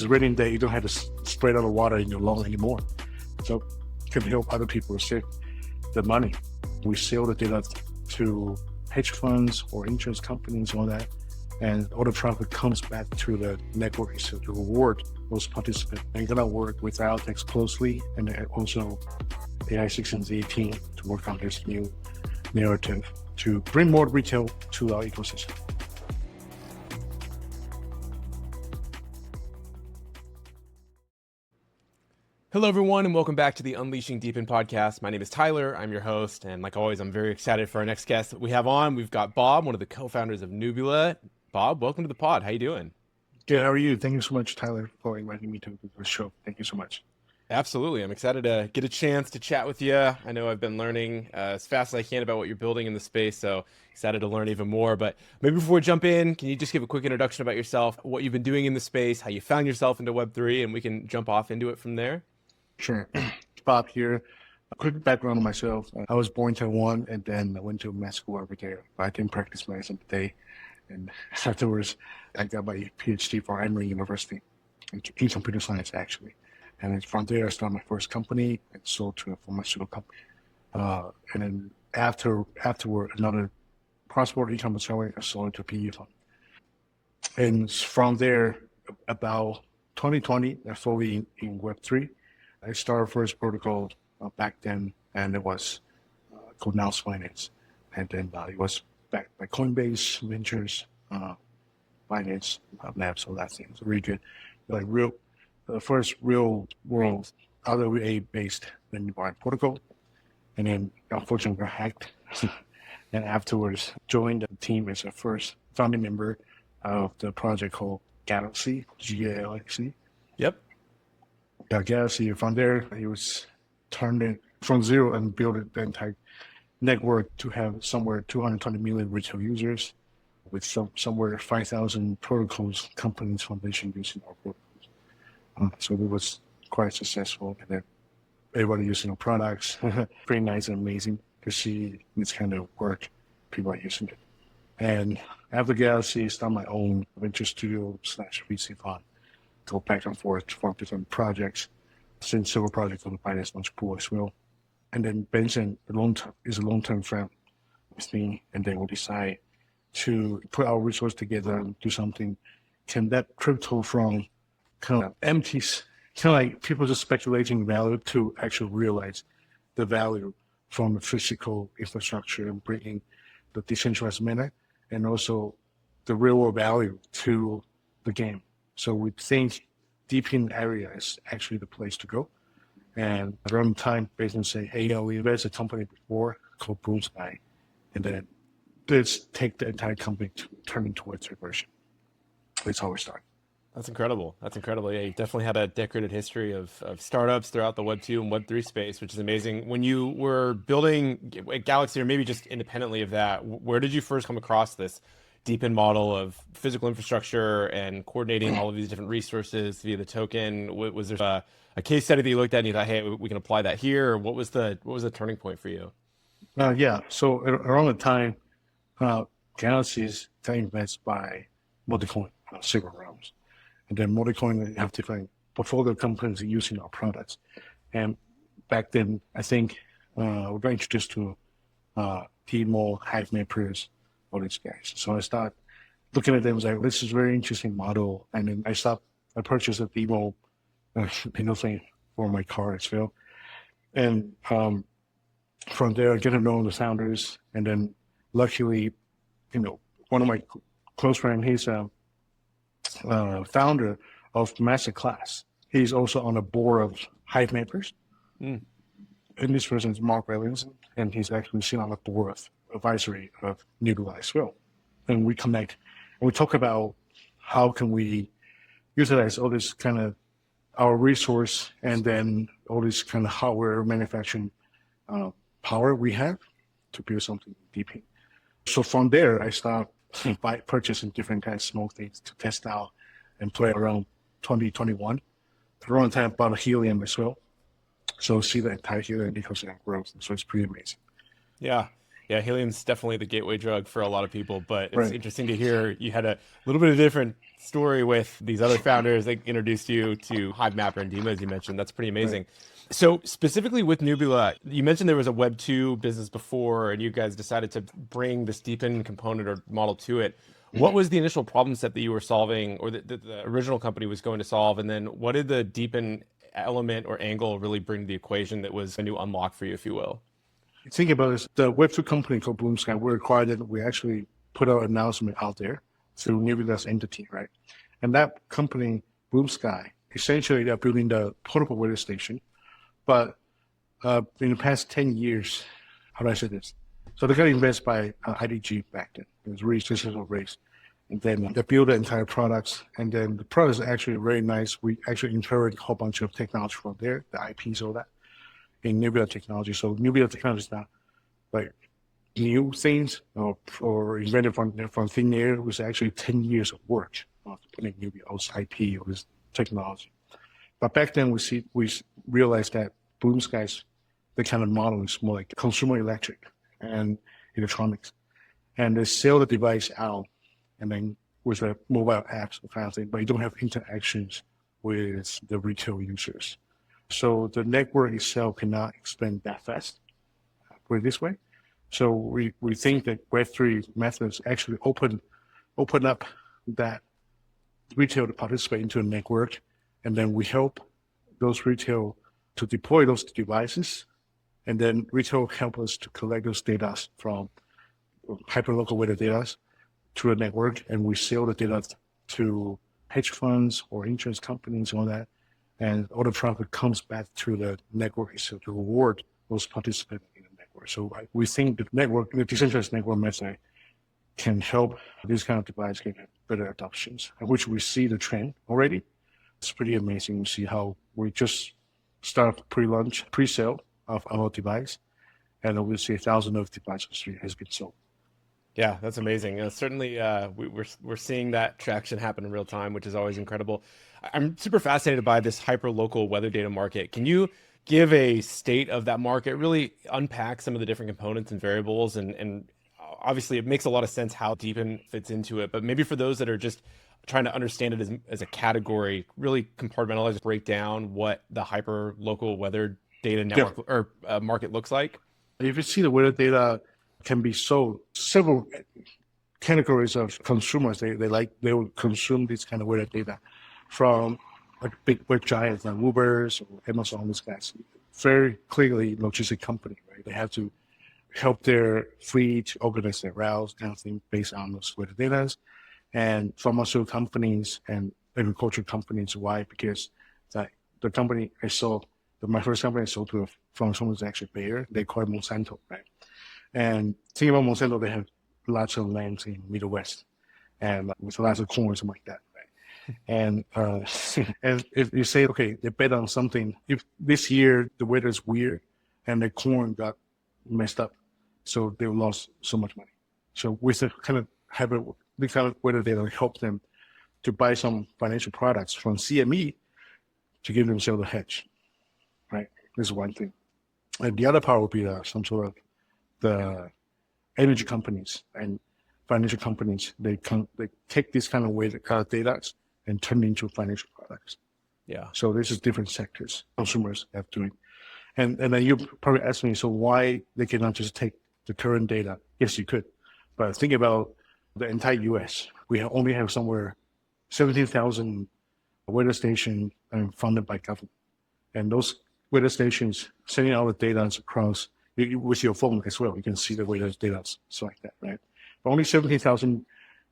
It's raining day, you don't have to spread out the water in your lawn anymore. So you can help other people save the money. We sell the data to hedge funds or insurance companies, all that. And all the traffic comes back to the network so to reward those participants. And gonna work with IoTeX closely and also AI6 and Z team to work on this new narrative to bring more retail to our ecosystem. Hello, everyone, and welcome back to the Unleashing DePIN Podcast. My name is Tyler. I'm your host, and like always, I'm very excited for our next guest that we have on. We've got Bob, one of the co-founders of Nubila. Bob, welcome to the pod. How you doing? Good. How are you? Thank you so much, Tyler, for inviting me to the show. Thank you so much. Absolutely. I'm excited to get a chance to chat with you. I know I've been learning as fast as I can about what you're building in the space, so excited to learn even more. But maybe before we jump in, can you just give a quick introduction about yourself, what you've been doing in the space, how you found yourself into Web3, and we can jump off into it from there? Sure. Bob here. A quick background on myself. I was born in Taiwan and then I went to med school over there. I didn't practice medicine today. And afterwards, I got my PhD from Emory University in computer science, actually. And from there, I started my first company and sold to a pharmaceutical company. And then afterward, another cross-border e-commerce seller, I sold it to a PE fund. And from there, about 2020, I fully in Web3. I started first protocol back then, and it was called Now Finance. And then it was backed by Coinbase, Ventures, Finance, Labs, all that thing. It's really good. Like the first real world RWA-based environment protocol. And then unfortunately got hacked. And afterwards joined the team as a first founding member of the project called Galaxy, Galaxy. Yep. Galaxy. From there, he was turned it from zero and built the entire network to have somewhere 220 million retail users with somewhere 5,000 protocols, companies, foundation using our protocols. So it was quite successful. And then everybody using our products. Pretty nice and amazing to see this kind of work. People are using it. And after Galaxy, I started my own venture studio / VC fund. Go back and forth from different projects, since several projects on the finance launch pool as well. And then Benson is a long-term friend with me, and then we'll decide to put our resources together and do something. Can that crypto from kind of empty, kind of like people just speculating value to actually realize the value from the physical infrastructure and bringing the decentralized manner and also the real world value to the game. So we think DePIN area is actually the place to go. And around the time, basically say, hey, we invested a company before called Blue Sky, and then let's take the entire company to turn into Web3 version. That's how we start. That's incredible. That's incredible. Yeah, you definitely had a decorated history of startups throughout the Web 2 and Web 3 space, which is amazing. When you were building Galaxy, or maybe just independently of that, where did you first come across this DePIN model of physical infrastructure and coordinating all of these different resources via the token? Was there a case study that you looked at and you thought, hey, we can apply that here? Or what was the turning point for you? Yeah. So around the time, Galaxy's got invested by Multicoin, several rounds. And then Multicoin have different portfolio companies using our products. And back then, I think we got introduced to Timo, Hivemappers, all these guys. So I started looking at them, was like, this is a very interesting model. And then I purchased a Timo thing for my car as well. And from there, I get to know the founders. And then luckily, one of my close friends, he's a founder of Masterclass. He's also on the board of Hivemappers. And this person is Mark Williamson, and he's actually sitting on the board of advisory of Nubila as well. And we connect and we talk about how can we utilize all this kind of our resource and then all this kind of hardware manufacturing power we have to build something DePIN. So from there, I start by purchasing different kinds of small things to test out and play around 2021. Around the time, about Helium as well. So see the entire Helium ecosystem growth. So it's pretty amazing. Yeah. Yeah, helium's definitely the gateway drug for a lot of people, but it's Right. interesting to hear you had a little bit of different story with these other founders that introduced you to HiveMapper and Dima, as you mentioned. That's pretty Right. amazing. So specifically with Nubila, you mentioned there was a Web 2 business before, and you guys decided to bring this DePIN component or model to it. What was the initial problem set that you were solving, or that the original company was going to solve? And then what did the DePIN element or angle really bring to the equation that was a new unlock for you, if you will? Think about this. The Web2 company called Bloom Sky, we required that we actually put our announcement out there through Nubila's entity, right? And that company, Bloom Sky, essentially they're building the portable weather station. But in the past 10 years, how do I say this? So they got invested by IDG back then. It was a really successful race. And then they built the entire products. And then the products are actually very nice. We actually inherited a whole bunch of technology from there, the IPs, all that, in Nubila technology. So Nubila technology is not like new things or invented from thin air. It was actually 10 years of work on putting Nubila's IP or this technology. But back then we realized that Bloom Sky's the kind of model is more like consumer electric and electronics. And they sell the device out and then with a mobile apps kind of thing, but you don't have interactions with the retail users. So the network itself cannot expand that fast, put it this way. So we think that Web3 methods actually open up that retail to participate into a network, and then we help those retail to deploy those devices, and then retail help us to collect those data from hyperlocal weather data to a network, and we sell the data to hedge funds or insurance companies and all that, and all the traffic comes back to the network so to reward those participants in the network. So we think the decentralized network method can help this kind of device get better adoptions, which we see the trend already. It's pretty amazing to see how we just start pre-sale of our device, and we see 1,000 of devices has been sold. Yeah, that's amazing. Certainly, we're seeing that traction happen in real time, which is always incredible. I'm super fascinated by this hyper-local weather data market. Can you give a state of that market, really unpack some of the different components and variables? And obviously, it makes a lot of sense how DePIN fits into it. But maybe for those that are just trying to understand it as a category, really compartmentalize, break down what the hyper-local weather data network or market looks like. If you see the weather data can be sold, several categories of consumers, they will consume this kind of weather data from like big web giants like Ubers or Amazon, these guys. Very clearly logistic company, right? They have to help their fleet organize their routes, kind of thing, based on those weather data. And pharmaceutical companies and agricultural companies, why? Because the company I sold, my first company I sold to a pharmaceutical was actually Bayer. They call it Monsanto, right? And think about Monsanto, they have lots of lands in Middle West and with lots of corn, something like that, right? And and if you say, okay, they bet on something, if this year the weather is weird and the corn got messed up, so they lost so much money. So with the kind of this kind of weather data help them to buy some financial products from CME to give themselves a hedge, right? This is one thing. And the other part would be some sort of the energy companies and financial companies. They take this kind of data and turn it into financial products. Yeah. So this is different sectors consumers have doing. And then you probably ask me, so why they cannot just take the current data? Yes, you could. But think about the entire US. We only have somewhere 17,000 weather stations funded by government. And those weather stations sending out the data across with your phone as well. You can see the weather data, so like that, right? But only 17,000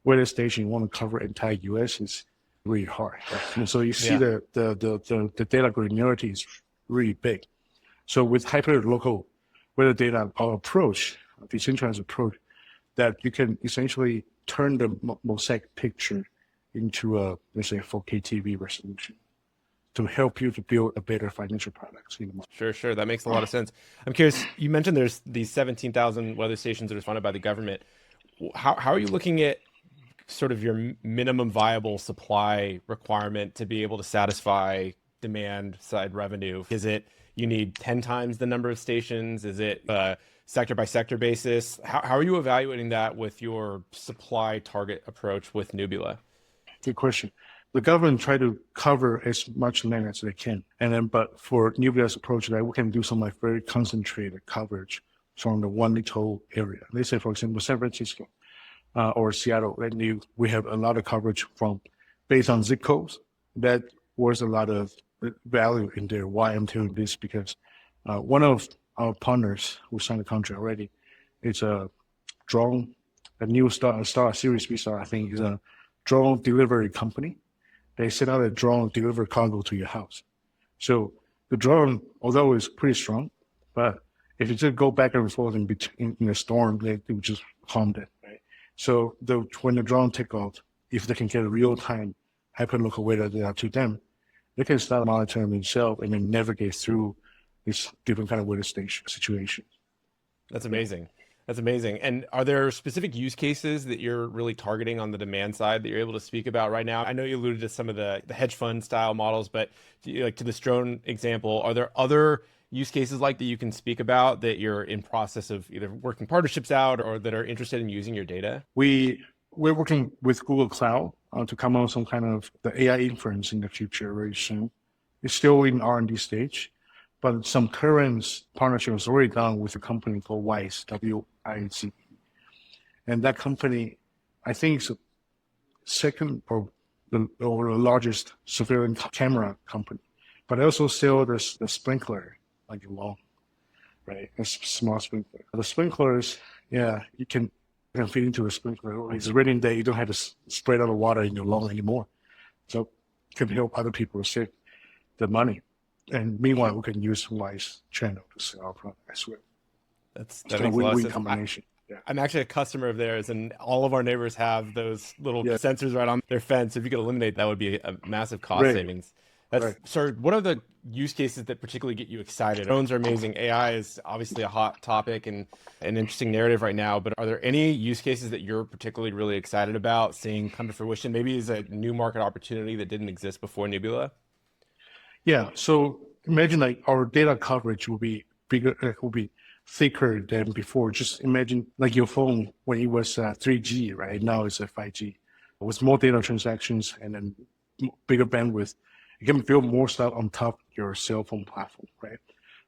weather stations you want to cover entire US is really hard. Right? And so you see the data granularity is really big. So with hyper-local weather data, our approach, decentralized approach, that you can essentially turn the mosaic picture into a, let's say, 4K TV resolution to help you to build a better financial products in the market. Sure. That makes a lot of sense. I'm curious, you mentioned there's these 17,000 weather stations that are funded by the government. How are you looking at sort of your minimum viable supply requirement to be able to satisfy demand side revenue? Is it you need 10 times the number of stations? Is it sector by sector basis. How are you evaluating that with your supply target approach with Nubila? Good question. The government try to cover as much land as they can. And then, but for Nubia's approach, that we can do some like very concentrated coverage from the one little area. Let's say, for example, San Francisco or Seattle, then we have a lot of coverage from based on zip codes. That was a lot of value in there. Why I'm telling this, because one of our partners who signed the contract already, it's a drone, a new Star Series B Star, I think, is a drone delivery company. They send out a drone deliver cargo to your house. So the drone, although it's pretty strong, but if you just go back and forth in a storm, they would just harm it, right? So when the drone take off, if they can get a real-time hyperlocal weather data to them, they can start monitoring themselves and then navigate through this different kind of weather situation. That's amazing. That's amazing. And are there specific use cases that you're really targeting on the demand side that you're able to speak about right now? I know you alluded to some of the hedge fund style models, but like to this drone example, are there other use cases like that you can speak about that you're in process of either working partnerships out or that are interested in using your data? We're working with Google Cloud to come out with some kind of the AI inference in the future very soon. It's still in R&D stage, but some current partnership is already done with a company called WISE, W-I-Z. And that company, I think, is the second or the largest surveillance camera company, but they also sell the sprinkler, like a lawn, right? A small sprinkler. The sprinklers, yeah, you can fit into a sprinkler. It's raining day, you don't have to spread out the water in your lawn anymore. So it can help other people save the money. And meanwhile, we can use WISE channel to sell our product as well. That makes a lot of sense. Combination. I'm actually a customer of theirs, and all of our neighbors have those little sensors right on their fence. If you could eliminate, that would be a massive cost savings. So what are the use cases that particularly get you excited? Drones are amazing. AI is obviously a hot topic and an interesting narrative right now, but are there any use cases that you're particularly really excited about seeing come to fruition? Maybe is a new market opportunity that didn't exist before Nubila? Yeah, so imagine like our data coverage will be bigger, will be thicker than before. Just imagine like your phone when it was 3G, right? Now it's a 5G. With more data transactions and then bigger bandwidth, you can build more stuff on top of your cell phone platform, right?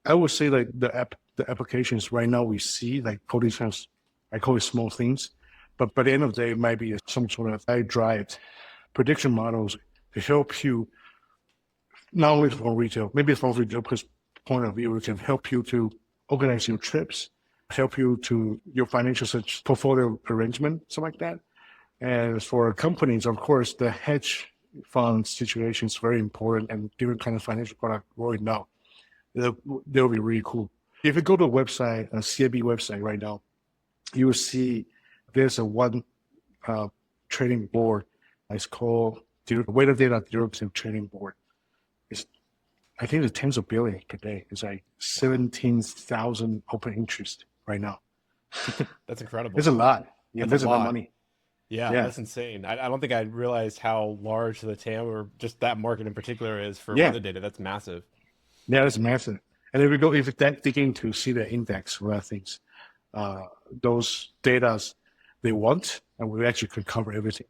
I would say like the applications right now we see like coding sense, I call it small things, but by the end of the day, it might be some sort of AI-driven prediction models to help you not only from retail, maybe from retail point of view, it can help you to organize your trips, help you to your financial such portfolio arrangement, something like that. And for companies, of course, the hedge fund situation is very important and different kind of financial product right now. They'll be really cool. If you go to a website, a CIB website right now, you will see there's a one trading board. It's called the Weighted Data Derivative Trading Board. I think it's tens of billions per day. It's like 17,000 open interest right now. That's incredible. It's a lot. Yeah, that's a lot of money. Yeah, that's insane. I don't think I realized how large the TAM or just that market in particular is for weather data. That's massive. Yeah, that's massive. And if you dig into see the index for other things, those data they want, and we actually can cover everything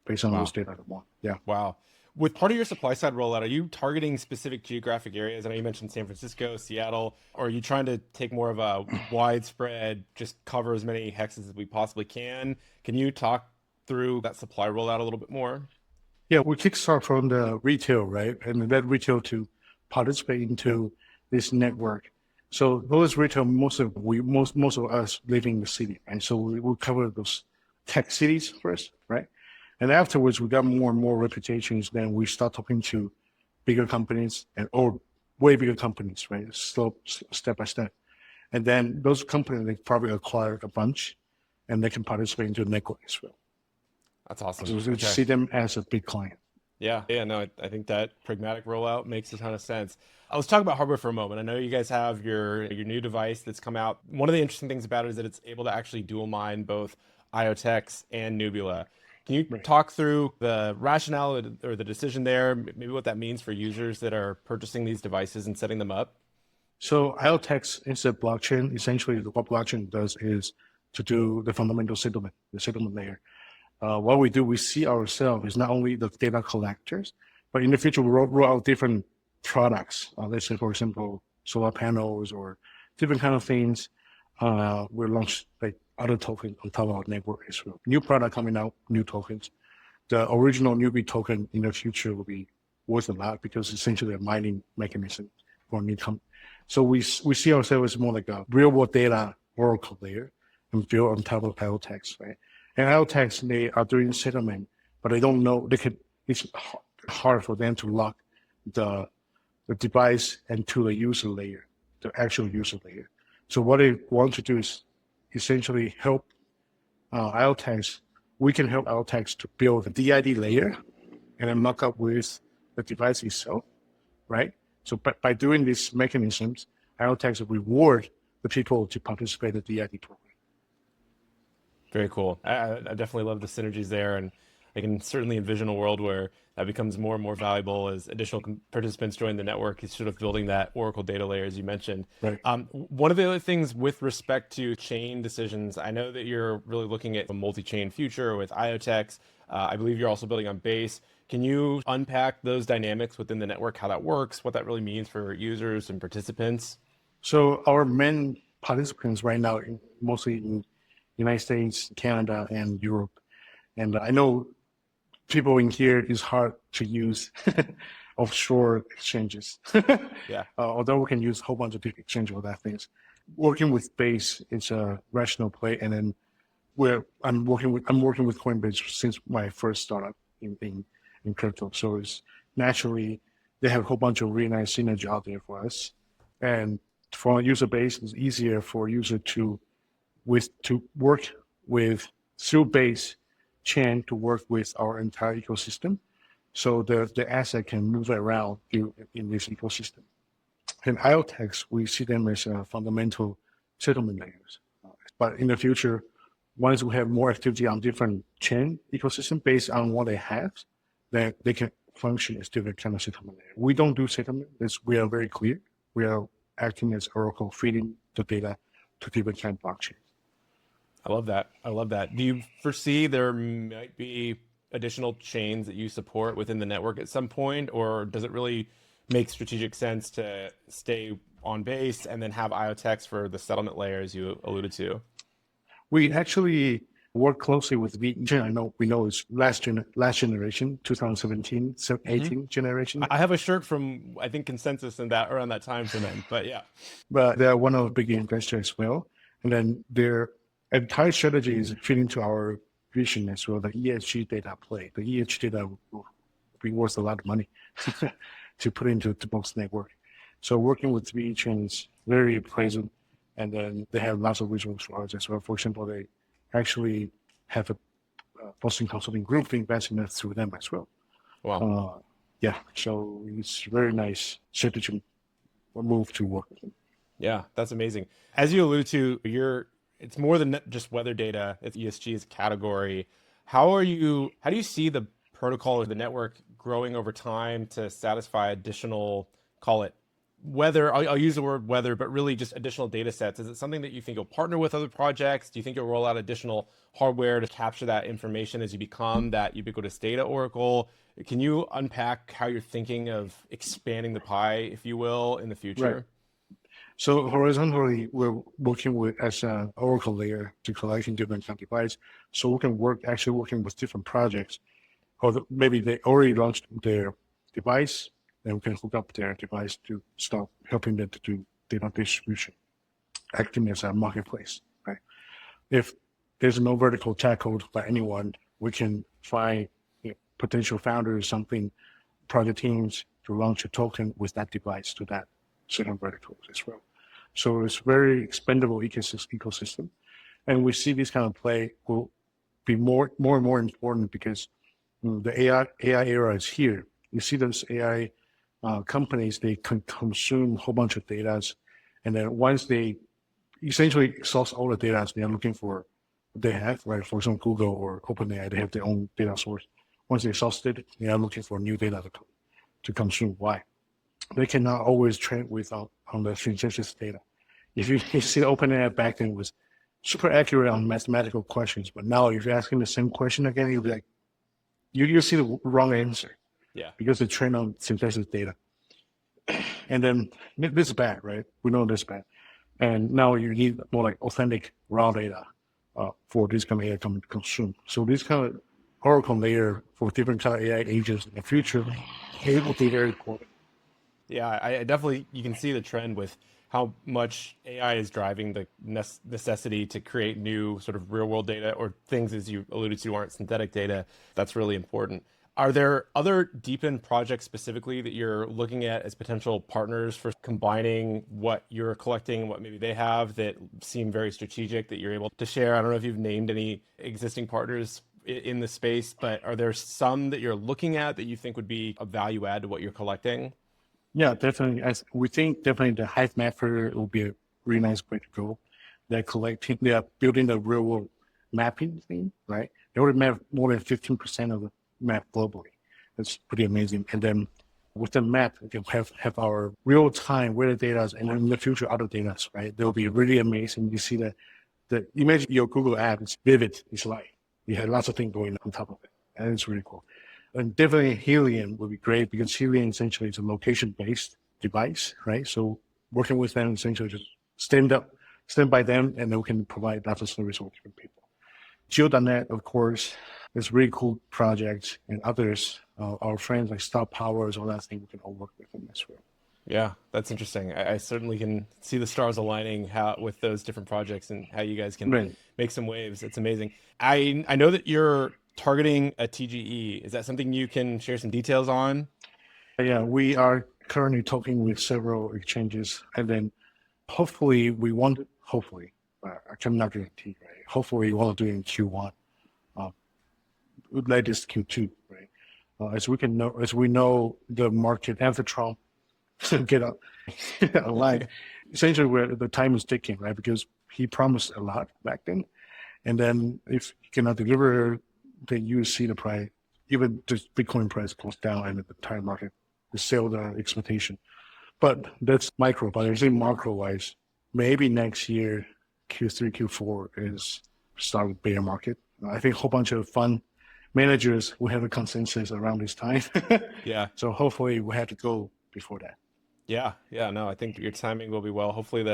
based on those data they want. Yeah. Wow. With part of your supply side rollout, are you targeting specific geographic areas? I know you mentioned San Francisco, Seattle. Or are you trying to take more of a widespread, just cover as many hexes as we possibly can? Can you talk through that supply rollout a little bit more? Yeah, we kickstart from the retail, right? And that retail to participate into this network. So those retail, most of us living in the city, and so we will cover those tech cities first, right? And afterwards, we got more and more reputations. Then we start talking to bigger companies or way bigger companies, right? Step by step. And then those companies, they probably acquire a bunch and they can participate into the network as well. That's awesome. So we see them as a big client. Yeah, no, I think that pragmatic rollout makes a ton of sense. Let's talk about hardware for a moment. I know you guys have your new device that's come out. One of the interesting things about it is that it's able to actually dual mine both IoTeX and Nubila. Can you talk through the rationale or the decision there, maybe what that means for users that are purchasing these devices and setting them up? So IoTeX is a blockchain. Essentially, what blockchain does is to do the fundamental settlement, the settlement layer. What we do, we see ourselves is not only the data collectors, but in the future, we roll out different products. Let's say, for example, solar panels or different kind of things. We launch like other tokens on top of our network as well. New product coming out, new tokens. The original newbie token in the future will be worth a lot because it's essentially a mining mechanism for new company. So we see ourselves as more like a real world data oracle layer and built on top of IoTeX, right? And IoTeX, they are doing settlement, but they don't know, it's hard for them to lock the device into the user layer, the actual user layer. So what they want to do is essentially help IoTeX. We can help IoTeX to build a DID layer and then mock up with the device itself, right? So by doing these mechanisms, IoTeX will reward the people to participate in the DID program. Very cool. I definitely love the synergies there, and I can certainly envision a world where that becomes more and more valuable as additional participants join the network. It's sort of building that Oracle data layer, as you mentioned. Right. One of the other things with respect to chain decisions, I know that you're really looking at a multi-chain future with IoTeX. I believe you're also building on Base. Can you unpack those dynamics within the network, how that works, what that really means for users and participants? So our main participants right now, mostly in United States, Canada, and Europe. And I know people in here is hard to use offshore exchanges. Yeah. Although we can use a whole bunch of different exchanges with that things. Working with Base is a rational play, and then I'm working with Coinbase since my first startup in crypto. So it's naturally they have a whole bunch of really nice synergy out there for us. And for a user base, it's easier for a user to work with through Base chain to work with our entire ecosystem. So the asset can move around in this ecosystem. And IoTeX, we see them as fundamental settlement layers. But in the future, once we have more activity on different chain ecosystem based on what they have, then they can function as different kind of settlement layer. We don't do settlement. We are very clear. We are acting as Oracle, feeding the data to different kind of blockchains. I love that. I love that. Do you foresee there might be additional chains that you support within the network at some point, or does it really make strategic sense to stay on Base and then have IoTeX for the settlement layer, as you alluded to? We actually work closely with VeChain. We know it's last generation, 2017, 18 generation. I have a shirt from, I think, Consensus in that around that time from them, but yeah. But they're one of the big investors as well. And then their entire strategy is fitting to our vision as well, the ESG data play. The ESG data will be worth a lot of money to put into the Box network. So working with VeChain is very pleasant. And then they have lots of resources for us as well. For example, they actually have a Boston Consulting Group investing through them as well. Wow. Yeah, so it's very nice strategic move to work with them. Yeah, that's amazing. As you alluded to, it's more than just weather data. It's ESG as a category. How do you see the protocol or the network growing over time to satisfy additional, call it weather? I'll use the word weather, but really just additional data sets. Is it something that you think you'll partner with other projects? Do you think you'll roll out additional hardware to capture that information as you become that ubiquitous data oracle? Can you unpack how you're thinking of expanding the pie, if you will, in the future? Right. So horizontally, we're working as an Oracle layer to collecting different kind of devices. So we can working with different projects, or maybe they already launched their device, then we can hook up their device to start helping them to do data distribution, acting as a marketplace, right? If there's no vertical tackled by anyone, we can find potential founders, project teams to launch a token with that device to that certain verticals as well. So it's very expandable ecosystem. And we see this kind of play will be more and more important because the AI era is here. You see those AI companies, they can consume a whole bunch of data. And then once they essentially exhaust all the data they are looking for, they have, right? For example, Google or OpenAI, they have their own data source. Once they exhaust it, they are looking for new data to consume. Why? They cannot always train with on the synthesis data. If you see the OpenAI back then was super accurate on mathematical questions, but now if you're asking the same question again, you'll be like, you'll see the wrong answer. Yeah. Because they train on synthesis data. And then this is bad, right? We know this is bad. And now you need more like authentic raw data for this kind of AI to consume. So this kind of Oracle layer for different kind of AI agents in the future, it will be very important. Yeah, I definitely, you can see the trend with how much AI is driving the necessity to create new sort of real world data, or things, as you alluded to, aren't synthetic data. That's really important. Are there other DePIN projects specifically that you're looking at as potential partners for combining what you're collecting and what maybe they have that seem very strategic that you're able to share? I don't know if you've named any existing partners in the space, but are there some that you're looking at that you think would be a value add to what you're collecting? Yeah, definitely. As we think definitely the Hive Mapper will be a really nice way to go. They're collecting, they are building the real world mapping thing, right? They already map more than 15% of the map globally. That's pretty amazing. And then with the map, we can have our real time weather data, and then in the future other data, right? They'll be really amazing. You see that the image your Google app is vivid, it's light. You have lots of things going on top of it. And it's really cool. And definitely Helium would be great because Helium essentially is a location-based device, right? So working with them essentially just stand by them, and then we can provide lots of service for different people. Geo.net, of course, is really cool project, and others, our friends like Star Powers, all that thing, we can all work with them as well. Yeah, that's interesting. I certainly can see the stars aligning with those different projects and how you guys can make some waves. It's amazing. I know that you're targeting a TGE. Is that something you can share some details on? Yeah, we are currently talking with several exchanges, and then hopefully I cannot guarantee, right? Hopefully we want to do it in Q1, latest Q2, right? As we know the market after Trump get up online, essentially where the time is ticking, right? Because he promised a lot back then, and then if he cannot deliver, then you see the price, even just Bitcoin price goes down, and the entire market is still the expectation. But that's micro. But I think macro wise, maybe next year, Q3, Q4 is start with bear market. I think a whole bunch of fund managers will have a consensus around this time. Yeah. So hopefully we have to go before that. Yeah. No, I think your timing will be well. Hopefully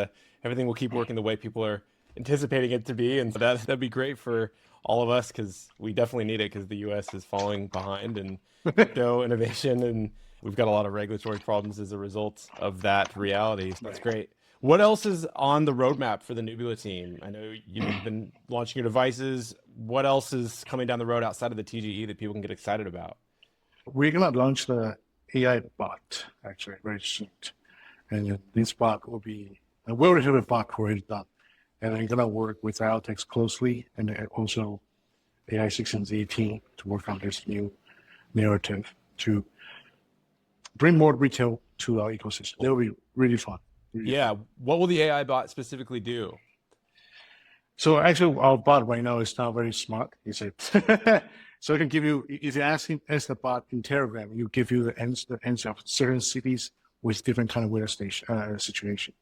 everything will keep working the way people are anticipating it to be, and that'd be great for all of us, because we definitely need it, because the U.S. is falling behind in crypto innovation, and we've got a lot of regulatory problems as a result of that reality. So that's great. What else is on the roadmap for the Nubila team? I know you've been launching your devices. What else is coming down the road outside of the TGE that people can get excited about? We're going to launch the AI bot actually very soon. And this bot will be, we already have a bot already done. And I'm going to work with IoTeX closely, and also AI6 and Z team to work on this new narrative to bring more retail to our ecosystem. It'll be really fun. Yeah. What will the AI bot specifically do? So actually, our bot right now is not very smart. Is it? So it can give you, if you ask the bot in Telegram, you give you the answer of certain cities with different kind of weather situation.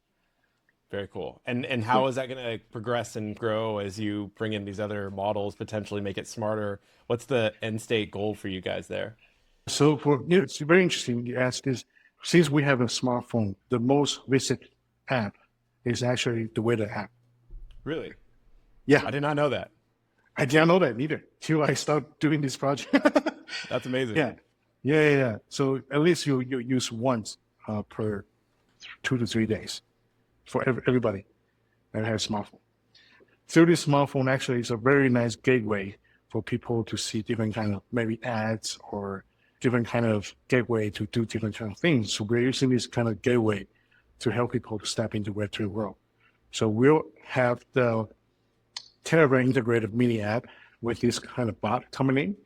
Very cool. And how is that going to progress and grow as you bring in these other models, potentially make it smarter? What's the end state goal for you guys there? So it's very interesting you ask this. Since we have a smartphone, the most visited app is actually the weather app. Really? Yeah. I did not know that. I didn't know that either till I start doing this project. That's amazing. Yeah. So at least you use once per 2 to 3 days for everybody that has a smartphone. Through this smartphone, actually, it's a very nice gateway for people to see different kind of maybe ads or different kind of gateway to do different kind of things. So we're using this kind of gateway to help people to step into Web3 world. So we'll have the Telegram integrated mini app with this kind of bot coming in.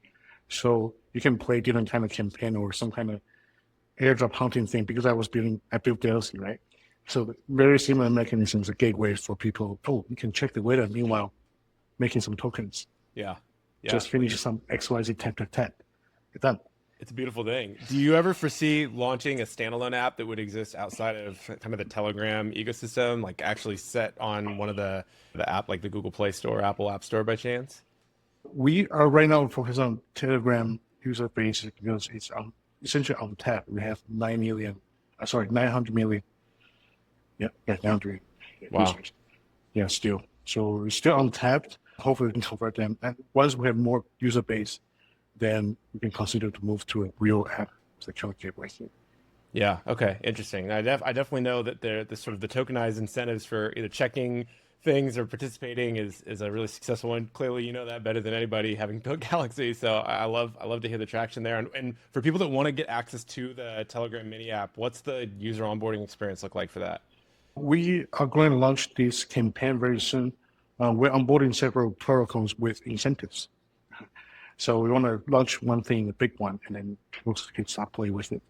So you can play different kind of campaign or some kind of airdrop hunting thing, because I built DLC, right? So very similar mechanisms, a gateway for people. Oh, you can check the weather, meanwhile making some tokens. Yeah. Just finish some XYZ tap. You're done. It's a beautiful thing. Do you ever foresee launching a standalone app that would exist outside of kind of the Telegram ecosystem, like actually set on one of the app, like the Google Play Store, Apple App Store by chance? We are right now focused on Telegram user base because it's essentially untapped. We have 900 million. Yeah, 900 Wow. users. Yeah, still. So it's still untapped. Hopefully we can convert them. And once we have more user base, then we can consider to move to a real app, the account gateway. Yeah. Okay. Interesting. I definitely know that the sort of the tokenized incentives for either checking things or participating is a really successful one. Clearly, you know that better than anybody, having built Galaxy. So I love to hear the traction there. And for people that want to get access to the Telegram mini app, what's the user onboarding experience look like for that? We are going to launch this campaign very soon. We're onboarding several protocols with incentives. So we want to launch one thing, a big one, and then people can start playing with it.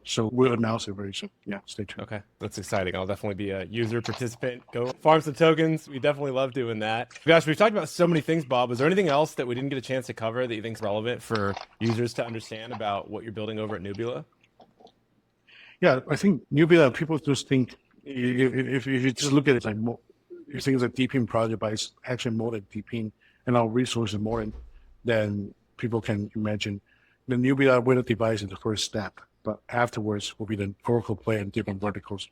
So we'll announce it very soon. Yeah, stay tuned. Okay, that's exciting. I'll definitely be a user participant. Go farm some tokens. We definitely love doing that. Gosh, we've talked about so many things, Bob. Was there anything else that we didn't get a chance to cover that you think is relevant for users to understand about what you're building over at Nubila? Yeah, I think Nubila, people just think, if you just look at it like more, you think it's a DePIN project, but it's actually more than DePIN, and our resources more than people can imagine. The Nubila wallet device is the first step, but afterwards will be the Oracle play and different verticals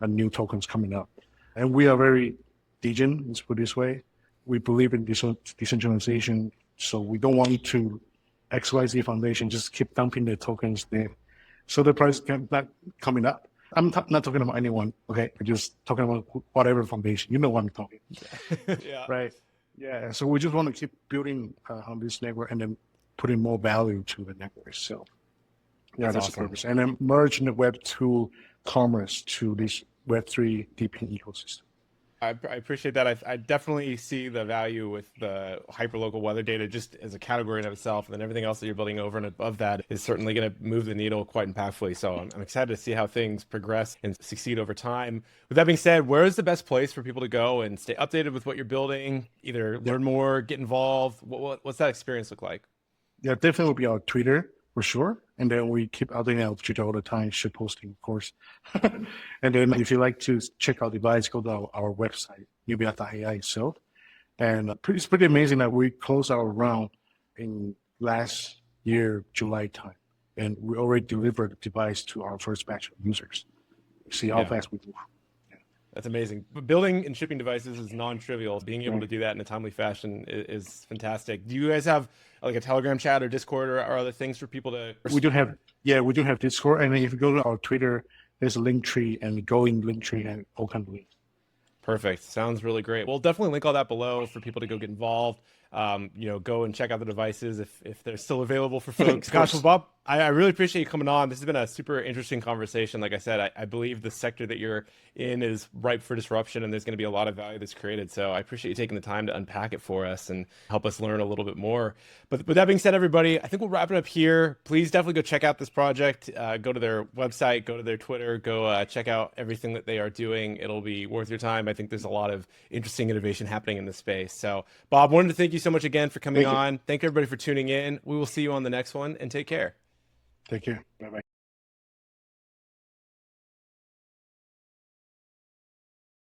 and new tokens coming up. And we are very degen, let's put it this way. We believe in decentralization, so we don't want to XYZ Foundation just keep dumping the tokens there. So the price can not coming up. I'm not talking about anyone, okay? I'm just talking about whatever foundation. You know what I'm talking. Yeah. Right. Yeah. So we just want to keep building on this network and then putting more value to the network itself. Yeah, that's awesome. the purpose. And then merging the Web2 commerce to this Web3 DePIN ecosystem. I appreciate that. I definitely see the value with the hyperlocal weather data just as a category in of itself, and then everything else that you're building over and above that is certainly going to move the needle quite impactfully. So I'm excited to see how things progress and succeed over time. With that being said, where is the best place for people to go and stay updated with what you're building, either learn more, get involved? What's that experience look like? Yeah, definitely will be our Twitter for sure. And then we keep updating our Twitter all the time, shit posting, of course. And then if you like to check out device, go to our website, nubila.ai itself. And it's pretty amazing that we closed our round in last year, July time. And we already delivered the device to our first batch of users. See how fast we move. That's amazing. But building and shipping devices is non-trivial. Being able to do that in a timely fashion is fantastic. Do you guys have like a Telegram chat or Discord or other things for people to? We do have Discord. And then if you go to our Twitter, there's a link tree and go in link tree and all kinds of links. Perfect. Sounds really great. We'll definitely link all that below for people to go get involved. Go and check out the devices if they're still available for folks. Gosh, well, Bob, I really appreciate you coming on. This has been a super interesting conversation. Like I said, I believe the sector that you're in is ripe for disruption, and there's going to be a lot of value that's created. So I appreciate you taking the time to unpack it for us and help us learn a little bit more. But with that being said, everybody, I think we'll wrap it up here. Please definitely go check out this project. Go to their website, go to their Twitter, go check out everything that they are doing. It'll be worth your time. I think there's a lot of interesting innovation happening in this space. So, Bob, wanted to thank you so much again for coming on. Thank everybody for tuning in. We will see you on the next one, and take care. Take care. Bye-bye.